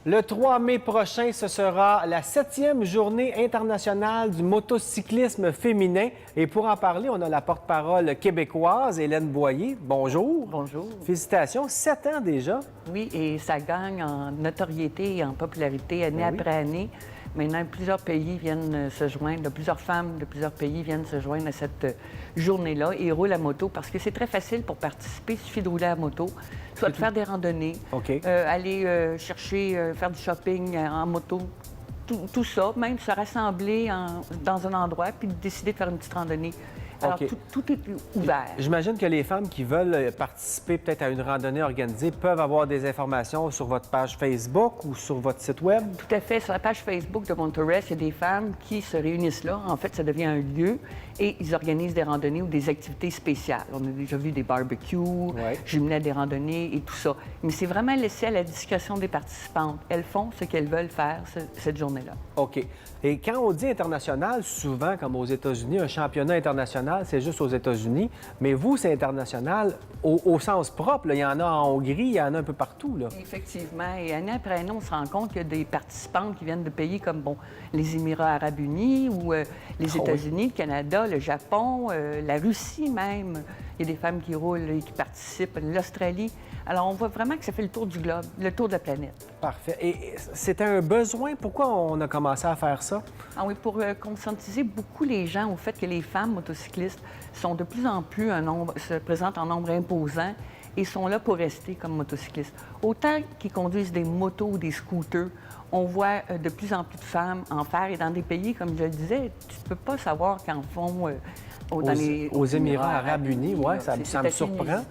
Le 3 mai prochain, ce sera la 7e journée internationale du motocyclisme féminin. Et pour en parler, on a la porte-parole québécoise, Hélène Boyer. Bonjour. Bonjour. Félicitations, 7 ans déjà. Oui, et ça gagne en notoriété et en popularité année après année. Maintenant, plusieurs pays viennent se joindre, plusieurs femmes de plusieurs pays viennent se joindre à cette journée-là et roulent à moto parce que c'est très facile pour participer. Il suffit de rouler à moto, soit de faire des randonnées, aller chercher, faire du shopping en moto, tout ça, même se rassembler dans un endroit puis décider de faire une petite randonnée. Alors, tout est ouvert. J'imagine que les femmes qui veulent participer peut-être à une randonnée organisée peuvent avoir des informations sur votre page Facebook ou sur votre site Web? Tout à fait. Sur la page Facebook de Motorist, il y a des femmes qui se réunissent là. En fait, ça devient un lieu et ils organisent des randonnées ou des activités spéciales. On a déjà vu des barbecues, jumelés à des randonnées et tout ça. Mais c'est vraiment laissé à la discrétion des participantes. Elles font ce qu'elles veulent faire cette journée-là. OK. Et quand on dit international, souvent, comme aux États-Unis, un championnat international, c'est juste aux États-Unis. Mais vous, c'est international au sens propre. Là. Il y en a en Hongrie, il y en a un peu partout. Là. Effectivement. Et année après année, on se rend compte qu'il y a des participantes qui viennent de pays comme les Émirats arabes unis ou les États-Unis, le Canada, le Japon, la Russie même. Il y a des femmes qui roulent et qui participent, l'Australie. Alors, on voit vraiment que ça fait le tour du globe, le tour de la planète. Parfait. Et c'était un besoin. Pourquoi on a commencé à faire ça? Ah oui, pour conscientiser beaucoup les gens au fait que les femmes motocyclistes sont de plus en plus se présentent en nombre imposant et sont là pour rester comme motocyclistes. Autant qu'ils conduisent des motos ou des scooters, on voit de plus en plus de femmes en faire. Et dans des pays, comme je le disais, tu ne peux pas savoir qu'en font... aux Émirats arabes unis, oui, ça me surprend.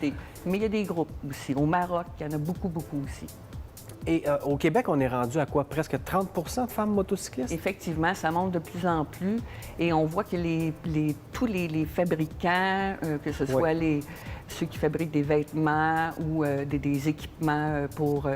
Mais il y a des groupes aussi. Au Maroc, il y en a beaucoup aussi. Et au Québec, on est rendu à quoi? Presque 30 de femmes motocyclistes? Effectivement, ça monte de plus en plus. Et on voit que tous les fabricants, que ce soit ceux qui fabriquent des vêtements ou des équipements pour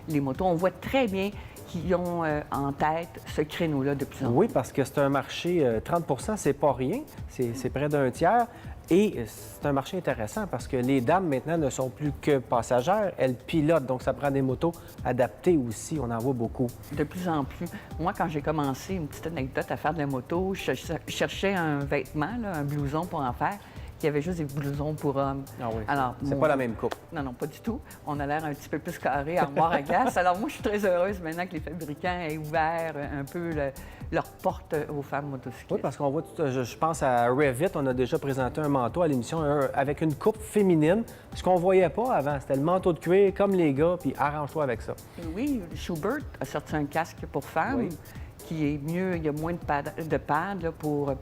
les motos, on voit très bien qu'ils ont en tête ce créneau-là de plus en plus. Oui, parce que c'est un marché, 30 c'est pas rien, c'est près d'un tiers. Et c'est un marché intéressant parce que les dames, maintenant, ne sont plus que passagères, elles pilotent. Donc, ça prend des motos adaptées aussi. On en voit beaucoup. De plus en plus. Moi, quand j'ai commencé, une petite anecdote, à faire de la moto, je cherchais un vêtement, un blouson pour en faire. Il y avait juste des blousons pour hommes. Ah oui, alors, c'est pas la même coupe. Non, pas du tout. On a l'air un petit peu plus carré, armoire à glace. Alors moi, je suis très heureuse maintenant que les fabricants aient ouvert un peu leur porte aux femmes motocyclistes. Oui, parce qu'on voit, je pense à Revit, on a déjà présenté un manteau à l'émission avec une coupe féminine. Ce qu'on voyait pas avant, c'était le manteau de cuir comme les gars, puis arrange-toi avec ça. Et oui, Schubert a sorti un casque pour femmes. Oui. Qui est mieux, il y a moins de pads là, pour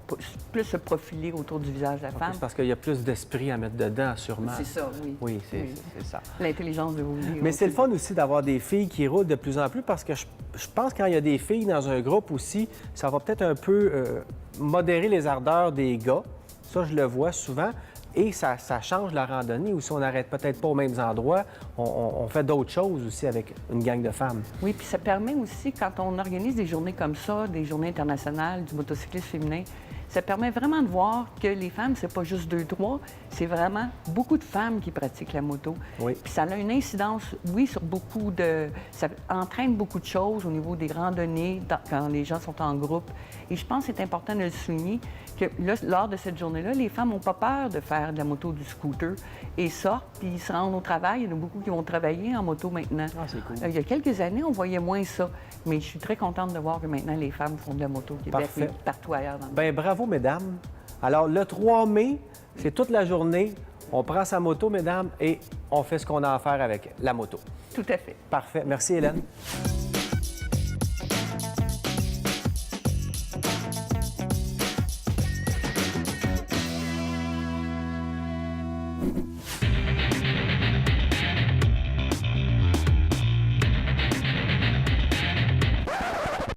plus se profiler autour du visage de la femme. C'est parce qu'il y a plus d'esprit à mettre dedans, sûrement. C'est ça, oui. Oui, c'est ça. L'intelligence de vous lire. Mais c'est le fun aussi d'avoir des filles qui roulent de plus en plus parce que je pense que quand il y a des filles dans un groupe aussi, ça va peut-être un peu modérer les ardeurs des gars. Ça, je le vois souvent. Et ça change la randonnée aussi. On n'arrête peut-être pas aux mêmes endroits. On fait d'autres choses aussi avec une gang de femmes. Oui, puis ça permet aussi, quand on organise des journées comme ça, des journées internationales du motocyclisme féminin, ça permet vraiment de voir que les femmes, c'est pas juste 2-3, c'est vraiment beaucoup de femmes qui pratiquent la moto. Oui. Puis ça a une incidence, oui, sur beaucoup de... Ça entraîne beaucoup de choses au niveau des randonnées, quand les gens sont en groupe. Et je pense que c'est important de le souligner que là, lors de cette journée-là, les femmes n'ont pas peur de faire de la moto, du scooter, et sortent, puis ils se rendent au travail. Il y en a beaucoup qui vont travailler en moto maintenant. Ah, c'est cool. Il y a quelques années, on voyait moins ça. Mais je suis très contente de voir que maintenant, les femmes font de la moto au Québec et partout ailleurs dans le monde. Bien, bravo, mesdames. Alors, le 3 mai, c'est toute la journée. On prend sa moto, mesdames, et on fait ce qu'on a à faire avec la moto. Tout à fait. Parfait. Merci, Hélène.